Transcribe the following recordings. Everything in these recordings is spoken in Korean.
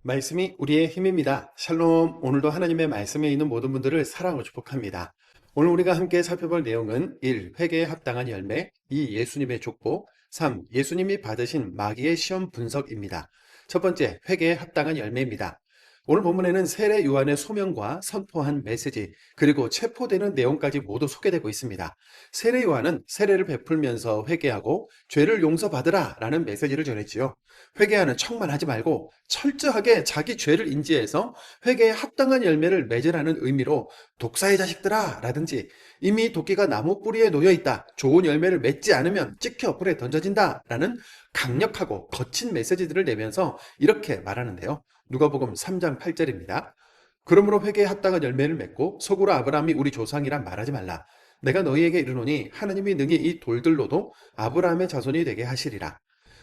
말씀이 우리의 힘입니다. 샬롬. 오늘도 하나님의 말씀에 있는 모든 분들을 사랑하고 축복합니다. 오늘 우리가 함께 살펴볼 내용은 1. 회개에 합당한 열매, 2. 예수님의 족보, 3. 예수님이 받으신 마귀의 시험 분석입니다. 첫 번째, 회개에 합당한 열매입니다. 오늘 본문에는 세례 요한의 소명과 선포한 메시지, 그리고 체포되는 내용까지 모두 소개되고 있습니다. 세례 요한은 세례를 베풀면서 회개하고 죄를 용서받으라 라는 메시지를 전했지요. 회개하는 척만 하지 말고 철저하게 자기 죄를 인지해서 회개에 합당한 열매를 맺으라는 의미로 독사의 자식들아 라든지 이미 도끼가 나무 뿌리에 놓여 있다, 좋은 열매를 맺지 않으면 찍혀 불에 던져진다 라는 강력하고 거친 메시지들을 내면서 이렇게 말하는데요. 누가복음 3장 8절입니다. 그러므로 회개에 합당한 열매를 맺고 속으로 아브라함이 우리 조상이란 말하지 말라. 내가 너희에게 이르노니 하나님이 능히 이 돌들로도 아브라함의 자손이 되게 하시리라.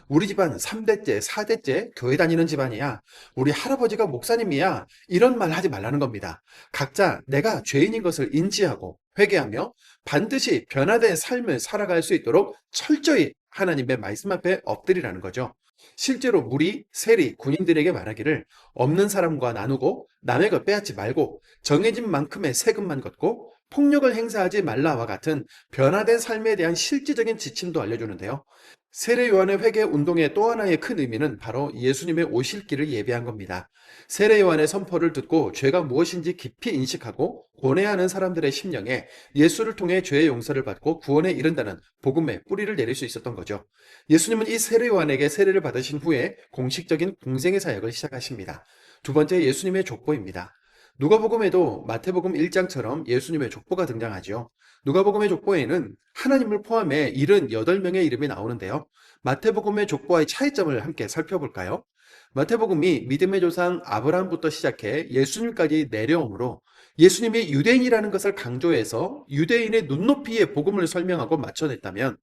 우리 집안 3대째, 4대째 교회 다니는 집안이야. 우리 할아버지가 목사님이야. 이런 말 하지 말라는 겁니다. 각자 내가 죄인인 것을 인지하고 회개하며 반드시 변화된 삶을 살아갈 수 있도록 철저히 하나님의 말씀 앞에 엎드리라는 거죠. 실제로 무리, 세리, 군인들에게 말하기를 없는 사람과 나누고 남의 것 빼앗지 말고 정해진 만큼의 세금만 걷고 폭력을 행사하지 말라와 같은 변화된 삶에 대한 실질적인 지침도 알려주는데요. 세례 요한의 회개 운동의 또 하나의 큰 의미는 바로 예수님의 오실 길을 예비한 겁니다. 세례 요한의 선포를 듣고 죄가 무엇인지 깊이 인식하고 고뇌하는 사람들의 심령에 예수를 통해 죄의 용서를 받고 구원에 이른다는 복음의 뿌리를 내릴 수 있었던 거죠. 예수님은 이 세례 요한에게 세례를 받으신 후에 공식적인 공생의 사역을 시작하십니다. 두 번째, 예수님의 족보입니다. 누가복음에도 마태복음 1장처럼 예수님의 족보가 등장하죠. 누가복음의 족보에는 하나님을 포함해 78명의 이름이 나오는데요. 마태복음의 족보와의 차이점을 함께 살펴볼까요? 마태복음이 믿음의 조상 아브라함부터 시작해 예수님까지 내려오므로 예수님이 유대인이라는 것을 강조해서 유대인의 눈높이의 복음을 설명하고 맞춰냈다면,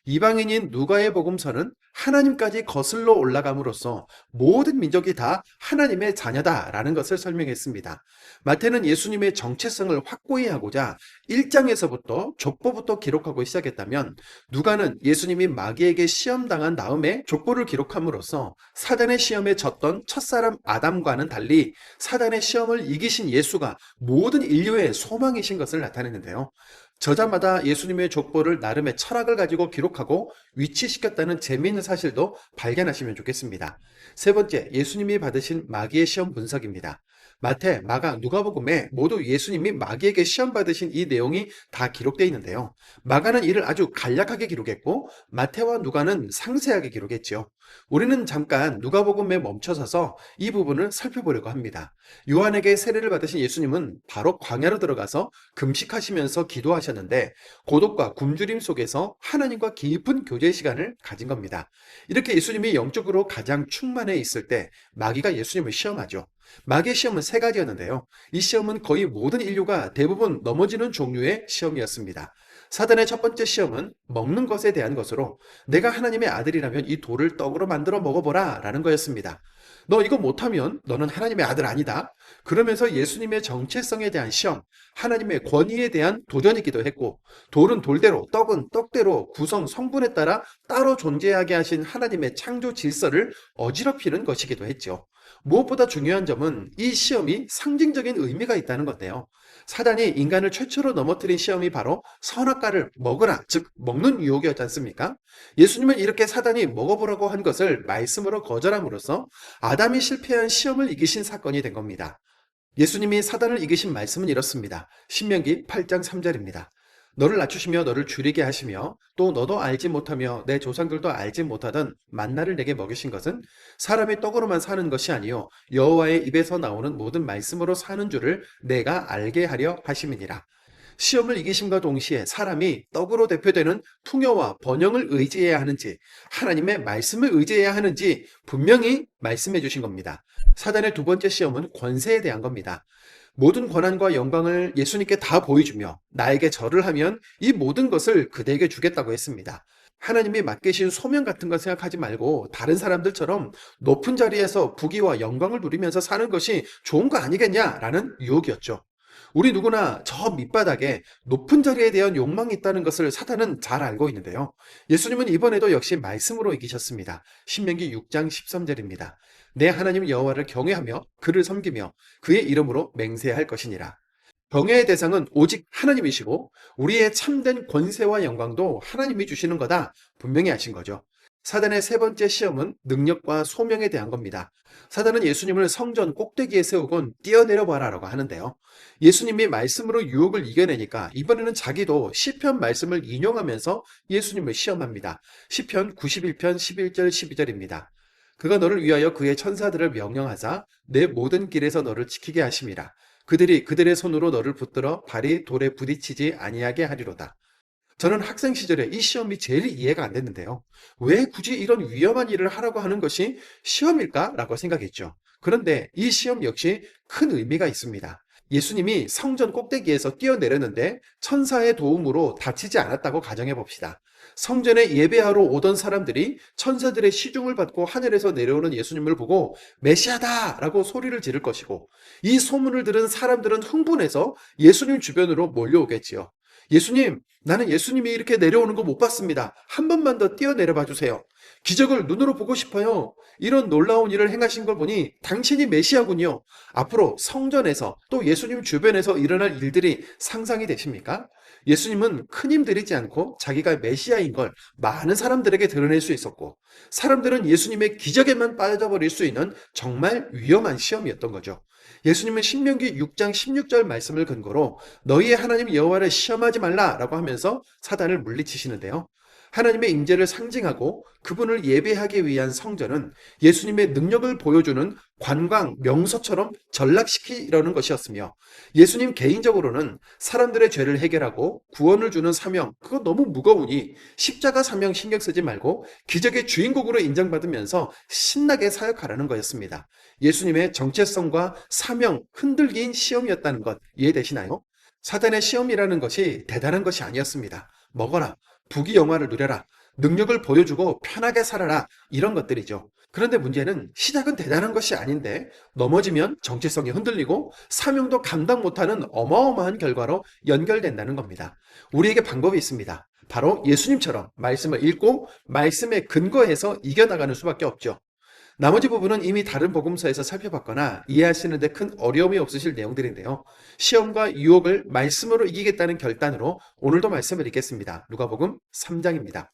이방인인 누가의 복음서는 하나님까지 거슬러 올라감으로써 모든 민족이 다 하나님의 자녀다라는 것을 설명했습니다. 마태는 예수님의 정체성을 확고히 하고자 1장에서부터 족보부터 기록하고 시작했다면, 누가는 예수님이 마귀에게 시험당한 다음에 족보를 기록함으로써 사단의 시험에 졌던 첫사람 아담과는 달리 사단의 시험을 이기신 예수가 모든 인류의 소망이신 것을 나타내는데요. 저자마다 예수님의 족보를 나름의 철학을 가지고 기록하고 위치시켰다는 재미있는 사실도 발견하시면 좋겠습니다. 세 번째, 예수님이 받으신 마귀의 시험 분석입니다. 마태, 마가, 누가복음에 모두 예수님이 마귀에게 시험 받으신 이 내용이 다 기록되어 있는데요. 마가는 이를 아주 간략하게 기록했고 마태와 누가는 상세하게 기록했지요. 우리는 잠깐 누가복음에 멈춰서서 이 부분을 살펴보려고 합니다. 요한에게 세례를 받으신 예수님은 바로 광야로 들어가서 금식하시면서 기도하셨는데, 고독과 굶주림 속에서 하나님과 깊은 교제 시간을 가진 겁니다. 이렇게 예수님이 영적으로 가장 충만해 있을 때 마귀가 예수님을 시험하죠. 마귀의 시험은 세 가지였는데요. 이 시험은 거의 모든 인류가 대부분 넘어지는 종류의 시험이었습니다. 사단의 첫 번째 시험은 먹는 것에 대한 것으로 내가 하나님의 아들이라면 이 돌을 떡으로 만들어 먹어보라 라는 거였습니다. 너 이거 못하면 너는 하나님의 아들 아니다. 그러면서 예수님의 정체성에 대한 시험, 하나님의 권위에 대한 도전이기도 했고, 돌은 돌대로, 떡은 떡대로 구성 성분에 따라 따로 존재하게 하신 하나님의 창조 질서를 어지럽히는 것이기도 했죠. 무엇보다 중요한 점은 이 시험이 상징적인 의미가 있다는 건데요. 사단이 인간을 최초로 넘어뜨린 시험이 바로 선악과를 먹으라, 즉 먹는 유혹이었지 않습니까? 예수님은 이렇게 사단이 먹어보라고 한 것을 말씀으로 거절함으로써 아담이 실패한 시험을 이기신 사건이 된 겁니다. 예수님이 사단을 이기신 말씀은 이렇습니다. 신명기 8장 3절입니다. 너를 낮추시며 너를 줄이게 하시며 또 너도 알지 못하며 내 조상들도 알지 못하던 만나를 내게 먹이신 것은 사람이 떡으로만 사는 것이 아니요 여호와의 입에서 나오는 모든 말씀으로 사는 줄을 내가 알게 하려 하심이니라. 시험을 이기심과 동시에 사람이 떡으로 대표되는 풍요와 번영을 의지해야 하는지 하나님의 말씀을 의지해야 하는지 분명히 말씀해 주신 겁니다. 사단의 두 번째 시험은 권세에 대한 겁니다. 모든 권한과 영광을 예수님께 다 보여주며 나에게 절을 하면 이 모든 것을 그대에게 주겠다고 했습니다. 하나님이 맡기신 소명 같은 거 생각하지 말고 다른 사람들처럼 높은 자리에서 부귀와 영광을 누리면서 사는 것이 좋은 거 아니겠냐라는 유혹이었죠. 우리 누구나 저 밑바닥에 높은 자리에 대한 욕망이 있다는 것을 사탄은 잘 알고 있는데요. 예수님은 이번에도 역시 말씀으로 이기셨습니다. 신명기 6장 13절입니다. 내 하나님 여호와를 경외하며 그를 섬기며 그의 이름으로 맹세할 것이니라. 경외의 대상은 오직 하나님이시고 우리의 참된 권세와 영광도 하나님이 주시는 거다 분명히 하신 거죠. 사단의 세 번째 시험은 능력과 소명에 대한 겁니다. 사단은 예수님을 성전 꼭대기에 세우곤 뛰어내려 봐라라고 하는데요. 예수님이 말씀으로 유혹을 이겨내니까 이번에는 자기도 시편 말씀을 인용하면서 예수님을 시험합니다. 시편 91편 11절 12절입니다. 그가 너를 위하여 그의 천사들을 명령하사 내 모든 길에서 너를 지키게 하심이라. 그들이 그들의 손으로 너를 붙들어 발이 돌에 부딪히지 아니하게 하리로다. 저는 학생 시절에 이 시험이 제일 이해가 안 됐는데요. 왜 굳이 이런 위험한 일을 하라고 하는 것이 시험일까라고 생각했죠. 그런데 이 시험 역시 큰 의미가 있습니다. 예수님이 성전 꼭대기에서 뛰어내렸는데 천사의 도움으로 다치지 않았다고 가정해 봅시다. 성전에 예배하러 오던 사람들이 천사들의 시중을 받고 하늘에서 내려오는 예수님을 보고 메시아다라고 소리를 지를 것이고 이 소문을 들은 사람들은 흥분해서 예수님 주변으로 몰려오겠지요. 예수님, 나는 예수님이 이렇게 내려오는 거 못 봤습니다. 한 번만 더 뛰어내려 봐 주세요. 기적을 눈으로 보고 싶어요. 이런 놀라운 일을 행하신 걸 보니 당신이 메시아군요. 앞으로 성전에서 또 예수님 주변에서 일어날 일들이 상상이 되십니까? 예수님은 큰 힘 들이지 않고 자기가 메시아인 걸 많은 사람들에게 드러낼 수 있었고 사람들은 예수님의 기적에만 빠져버릴 수 있는 정말 위험한 시험이었던 거죠. 예수님은 신명기 6장 16절 말씀을 근거로 너희의 하나님 여호와를 시험하지 말라라고 하면서 사단을 물리치시는데요. 하나님의 임재를 상징하고 그분을 예배하기 위한 성전은 예수님의 능력을 보여주는 관광, 명소처럼 전락시키려는 것이었으며 예수님 개인적으로는 사람들의 죄를 해결하고 구원을 주는 사명, 그거 너무 무거우니 십자가 사명 신경 쓰지 말고 기적의 주인공으로 인정받으면서 신나게 사역하라는 거였습니다. 예수님의 정체성과 사명 흔들긴 시험이었다는 것 이해되시나요? 사단의 시험이라는 것이 대단한 것이 아니었습니다. 먹어라. 부귀영화를 누려라. 능력을 보여주고 편하게 살아라. 이런 것들이죠. 그런데 문제는 시작은 대단한 것이 아닌데 넘어지면 정체성이 흔들리고 사명도 감당 못하는 어마어마한 결과로 연결된다는 겁니다. 우리에게 방법이 있습니다. 바로 예수님처럼 말씀을 읽고 말씀에 근거해서 이겨나가는 수밖에 없죠. 나머지 부분은 이미 다른 복음서에서 살펴봤거나 이해하시는 데 큰 어려움이 없으실 내용들인데요. 시험과 유혹을 말씀으로 이기겠다는 결단으로 오늘도 말씀을 읽겠습니다. 누가복음 3장입니다.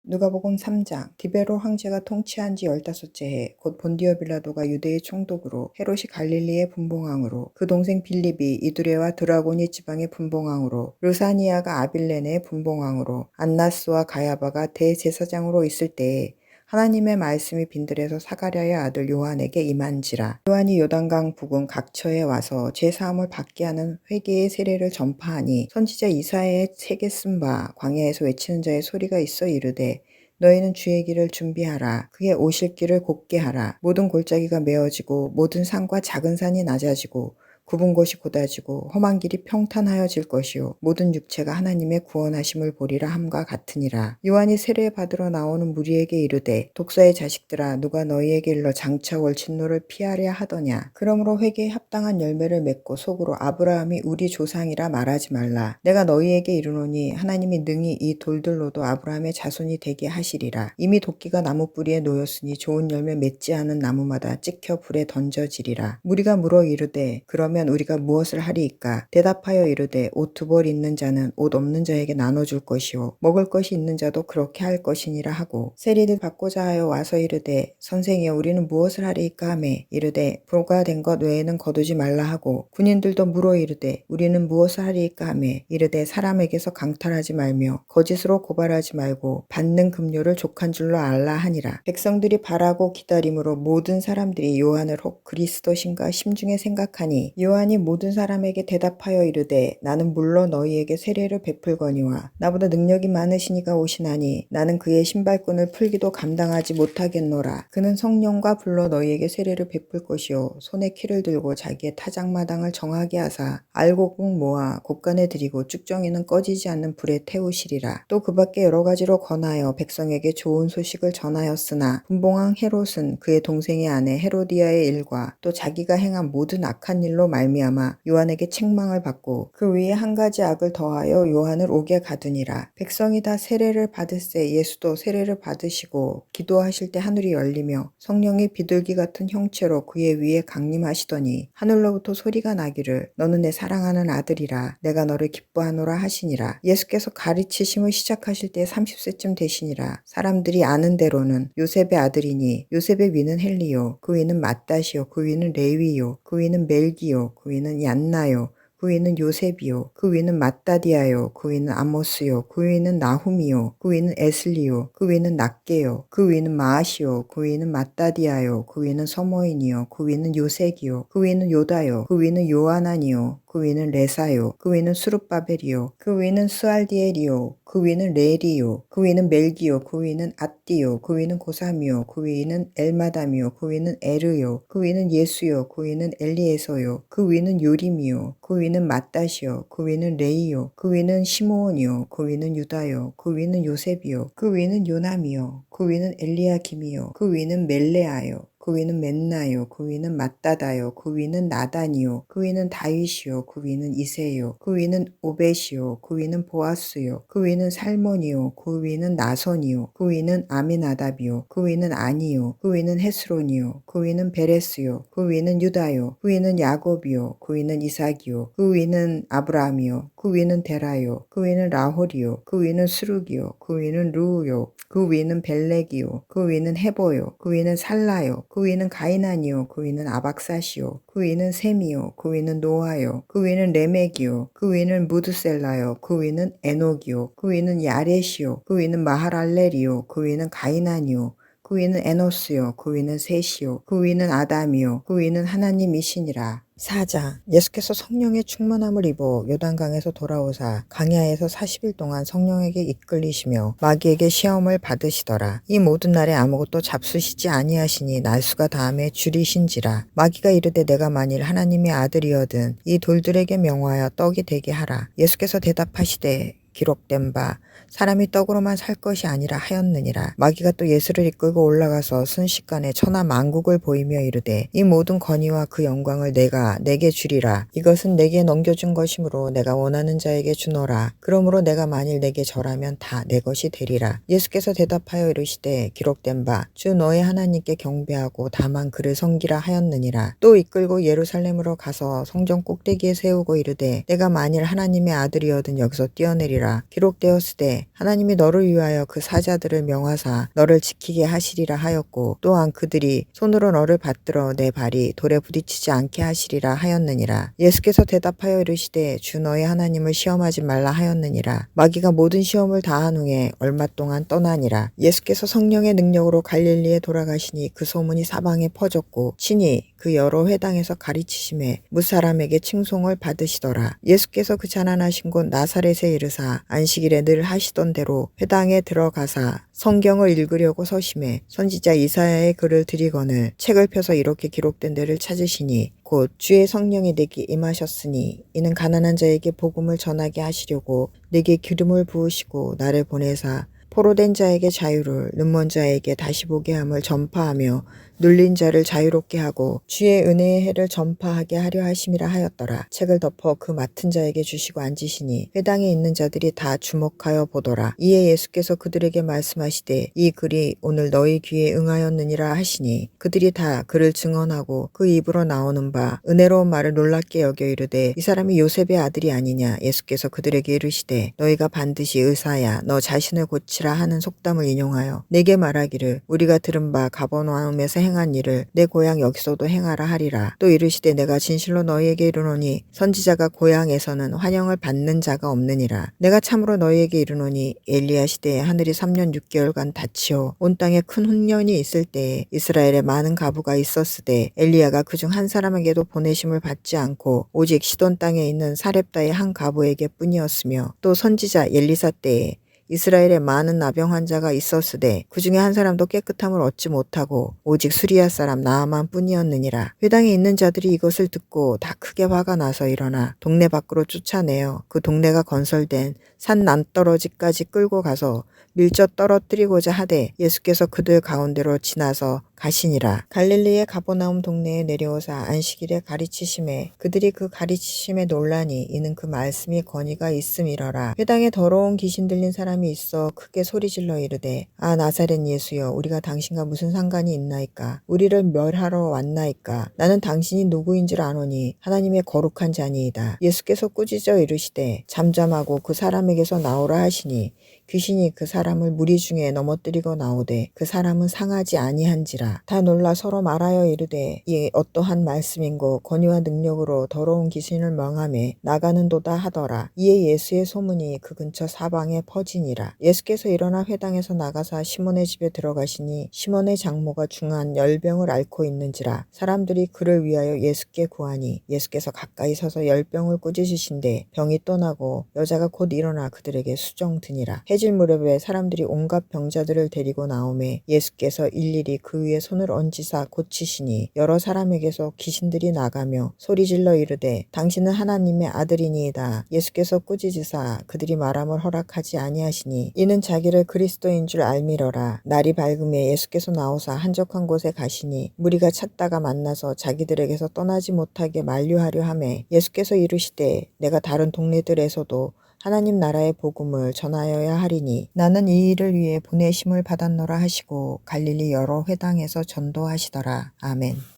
누가복음 3장 디베로 황제가 통치한 지 15째 해 곧 본디오 빌라도가 유대의 총독으로 헤롯이 갈릴리의 분봉왕으로 그 동생 빌립이 이두레와 드라고니 지방의 분봉왕으로 르사니아가 아빌레네의 분봉왕으로 안나스와 가야바가 대제사장으로 있을 때에 하나님의 말씀이 빈들에서 사가랴의 아들 요한에게 임한지라. 요한이 요단강 부근 각처에 와서 제사함을 받게 하는 회개의 세례를 전파하니 선지자 이사야의 책에 쓴 바 광야에서 외치는 자의 소리가 있어 이르되 너희는 주의 길을 준비하라. 그의 오실 길을 곱게 하라. 모든 골짜기가 메어지고 모든 산과 작은 산이 낮아지고 굽은 곳이 곧아지고 험한 길이 평탄하여질 것이요 모든 육체가 하나님의 구원하심을 보리라 함과 같으니라. 요한이 세례 받으러 나오는 무리에게 이르되 독사의 자식들아 누가 너희에게 일러 장차 올 진노를 피하려 하더냐. 그러므로 회개에 합당한 열매를 맺고 속으로 아브라함이 우리 조상이라 말하지 말라. 내가 너희에게 이르노니 하나님이 능히 이 돌들로도 아브라함의 자손이 되게 하시리라. 이미 도끼가 나무 뿌리에 놓였으니 좋은 열매 맺지 않은 나무마다 찍혀 불에 던져지리라. 무리가 물어 이르되 그러면 우리가 무엇을 하리이까? 대답하여 이르되 옷 두 벌 있는 자는 옷 없는 자에게 나눠줄 것이요 먹을 것이 있는 자도 그렇게 할 것이니라 하고 세리들 받고자 하여 와서 이르되 선생이여 우리는 무엇을 하리이까 하매 이르되 부가 된 것 외에는 거두지 말라 하고 군인들도 물어 이르되 우리는 무엇을 하리이까 하매 이르되 사람에게서 강탈하지 말며 거짓으로 고발하지 말고 받는 급료를 족한 줄로 알라 하니라. 백성들이 바라고 기다림으로 모든 사람들이 요한을 혹 그리스도신가 심중에 생각하니 요한이 모든 사람에게 대답하여 이르되 나는 물러 너희에게 세례를 베풀거니와 나보다 능력이 많으시니가 오시나니 나는 그의 신발끈을 풀기도 감당하지 못하겠노라. 그는 성령과 불러 너희에게 세례를 베풀 것이요 손에 키를 들고 자기의 타작마당을 정하게 하사 알곡국 모아 곳간에 들이고 쭉정이는 꺼지지 않는 불에 태우시리라. 또 그 밖에 여러 가지로 권하여 백성에게 좋은 소식을 전하였으나 분봉왕 헤롯은 그의 동생의 아내 헤로디아의 일과 또 자기가 행한 모든 악한 일로 말미암아 요한에게 책망을 받고 그 위에 한 가지 악을 더하여 요한을 옥에 가두니라. 백성이 다 세례를 받을새 예수도 세례를 받으시고 기도하실 때 하늘이 열리며 성령이 비둘기 같은 형체로 그의 위에 강림하시더니 하늘로부터 소리가 나기를 너는 내 사랑하는 아들이라 내가 너를 기뻐하노라 하시니라. 예수께서 가르치심을 시작하실 때 30세쯤 되시니라. 사람들이 아는 대로는 요셉의 아들이니 요셉의 위는 헬리요 그 위는 맏닷이요 그 위는 레위요 그 위는 멜기요 그 위는 얀나요 그 위는 요셉이요 그 위는 맏다디아요 그 위는 아모스요 그 위는 나훔이요 그 위는 에슬리요 그 위는 낫게요 그 위는 마아시요 그 위는 맏다디아요 그 위는 서모인이요 그 위는 요색이요 그 위는 요다요 그 위는 요하나니요 그 위는 레사요 그 위는 수룹바벨이요 그 위는 스알디엘이요 그 위는 레리요 그 위는 멜기요 그 위는 앗디요 그 위는 고삼이요 그 위는 엘마담이요 그 위는 에르요 그 위는 예수요 그 위는 엘리에서요 그 위는 요림이요 그 위는 맏닷이요 그 위는 레이요 그 위는 시므온이요 그 위는 유다요 그 위는 요셉이요 그 위는 요남이요 그 위는 엘리야김이요 그 위는 멜레아요 그 위는 맨나요 그 위는 맏다다요 그 위는 나단이요 그 위는 다윗이요 그 위는 이세요 그 위는 오벳이요 그 위는 보아스요 그 위는 살몬이요 그 위는 나선이요 그 위는 아미나답이요 그 위는 아니요 그 위는 헤스론이요 그 위는 베레스요 그 위는 유다요 그 위는 야곱이요 그 위는 이삭이요 그 위는 아브라함이요 그 위는 데라요 그 위는 라홀이요 그 위는 스룩이요 그 위는 루우요 그 위는 벨렉이요 그 위는 헤보요 그 위는 살라요 그 위는 가이난이요 그 위는 아박사시요 그 위는 셈이요 그 위는 노아요 그 위는 레멕이요 그 위는 무드셀라요 그 위는 에녹이요 그 위는 야렛이요 그 위는 마하랄렐이요 그 위는 가이난이요 그 위는 에노스요 그 위는 셋이요 그 위는 아담이요 그 위는 하나님이시니라. 4장 예수께서 성령의 충만함을 입어 요단강에서 돌아오사 광야에서 40일 동안 성령에게 이끌리시며 마귀에게 시험을 받으시더라. 이 모든 날에 아무것도 잡수시지 아니하시니 날수가 다함에 줄이신지라. 마귀가 이르되 내가 만일 하나님의 아들이어든 이 돌들에게 명하여 떡이 되게 하라. 예수께서 대답하시되 기록된 바 사람이 떡으로만 살 것이 아니라 하였느니라. 마귀가 또 예수를 이끌고 올라가서 순식간에 천하 만국을 보이며 이르되 이 모든 권위와 그 영광을 내게 주리라. 이것은 내게 넘겨준 것이므로 내가 원하는 자에게 주노라. 그러므로 내가 만일 내게 절하면 다 내 것이 되리라. 예수께서 대답하여 이르시되 기록된 바 주 너의 하나님께 경배하고 다만 그를 섬기라 하였느니라. 또 이끌고 예루살렘으로 가서 성전 꼭대기에 세우고 이르되 내가 만일 하나님의 아들이어든 여기서 뛰어내리라. 기록되었으되 하나님이 너를 위하여 그 사자들을 명하사 너를 지키게 하시리라 하였고 또한 그들이 손으로 너를 받들어 내 발이 돌에 부딪히지 않게 하시리라 하였느니라. 예수께서 대답하여 이르시되 주 너의 하나님을 시험하지 말라 하였느니라. 마귀가 모든 시험을 다한 후에 얼마 동안 떠나니라. 예수께서 성령의 능력으로 갈릴리에 돌아가시니 그 소문이 사방에 퍼졌고 친히 그 여러 회당에서 가르치심에 무사람에게 칭송을 받으시더라. 예수께서 그 자난하신 곳 나사렛에 이르사 안식일에 늘 하시던 대로 회당에 들어가사 성경을 읽으려고 서심해 선지자 이사야의 글을 들이거늘 책을 펴서 이렇게 기록된 데를 찾으시니 곧 주의 성령이 내게 임하셨으니 이는 가난한 자에게 복음을 전하게 하시려고 내게 기름을 부으시고 나를 보내사 포로된 자에게 자유를 눈먼 자에게 다시 보게 함을 전파하며 눌린 자를 자유롭게 하고 주의 은혜의 해를 전파하게 하려 하심이라 하였더라. 책을 덮어 그 맡은 자에게 주시고 앉으시니 회당에 있는 자들이 다 주목하여 보더라. 이에 예수께서 그들에게 말씀하시되 이 글이 오늘 너희 귀에 응하였느니라 하시니 그들이 다 그를 증언하고 그 입으로 나오는 바 은혜로운 말을 놀랍게 여겨 이르되 이 사람이 요셉의 아들이 아니냐. 예수께서 그들에게 이르시되 너희가 반드시 의사야 너 자신을 고치라 것이라 하는 속담을 인용하여 내게 말하기를 우리가 들은 바 가버나움에서 행한 일을 내 고향 여기서도 행하라 하리라. 또 이르시되 내가 진실로 너희에게 이르노니 선지자가 고향에서는 환영을 받는 자가 없느니라. 내가 참으로 너희에게 이르노니 엘리야 시대에 하늘이 3년 6개월간 닫히어 온 땅에 큰 훈련이 있을 때에 이스라엘에 많은 가부가 있었으되 엘리야가 그중 한 사람에게도 보내심을 받지 않고 오직 시돈 땅에 있는 사렙다의 한 가부에게 뿐이었으며 또 선지자 엘리사 때에 이스라엘에 많은 나병 환자가 있었으되 그 중에 한 사람도 깨끗함을 얻지 못하고 오직 수리아 사람 나아만 뿐이었느니라. 회당에 있는 자들이 이것을 듣고 다 크게 화가 나서 일어나 동네 밖으로 쫓아내어 그 동네가 건설된 산 남떨어지까지 끌고 가서 밀접 떨어뜨리고자 하되 예수께서 그들 가운데로 지나서 가시니라. 갈릴리의 가버나움 동네에 내려오사 안식일에 가르치심에 그들이 그 가르치심에 놀라니 이는 그 말씀이 권위가 있음이러라. 회당에 더러운 귀신 들린 사람이 있어 크게 소리질러 이르되 아 나사렛 예수여 우리가 당신과 무슨 상관이 있나이까? 우리를 멸하러 왔나이까? 나는 당신이 누구인 줄 아노니 하나님의 거룩한 자니이다. 예수께서 꾸짖어 이르시되 잠잠하고 그 사람에게서 나오라 하시니 귀신이 그 사람을 무리 중에 넘어뜨리고 나오되 그 사람은 상하지 아니한지라. 다 놀라 서로 말하여 이르되 이 어떠한 말씀인고 권위와 능력으로 더러운 귀신을 명하매 나가는도다 하더라. 이에 예수의 소문이 그 근처 사방에 퍼지니라. 예수께서 일어나 회당에서 나가사 시몬의 집에 들어가시니 시몬의 장모가 중한 열병을 앓고 있는지라. 사람들이 그를 위하여 예수께 구하니 예수께서 가까이 서서 열병을 꾸짖으신데 병이 떠나고 여자가 곧 일어나 그들에게 수정드니라. 해질 무렵에 사람들이 온갖 병자들을 데리고 나오매 예수께서 일일이 그 위에 손을 얹으사 고치시니 여러 사람에게서 귀신들이 나가며 소리질러 이르되 당신은 하나님의 아들이니이다. 예수께서 꾸짖으사 그들이 말함을 허락하지 아니하시니 이는 자기를 그리스도인 줄 알미러라. 날이 밝음에 예수께서 나오사 한적한 곳에 가시니 무리가 찾다가 만나서 자기들에게서 떠나지 못하게 만류하려 하매 예수께서 이르시되 내가 다른 동네들에서도 하나님 나라의 복음을 전하여야 하리니 나는 이 일을 위해 보내심을 받았노라 하시고 갈릴리 여러 회당에서 전도하시더라. 아멘.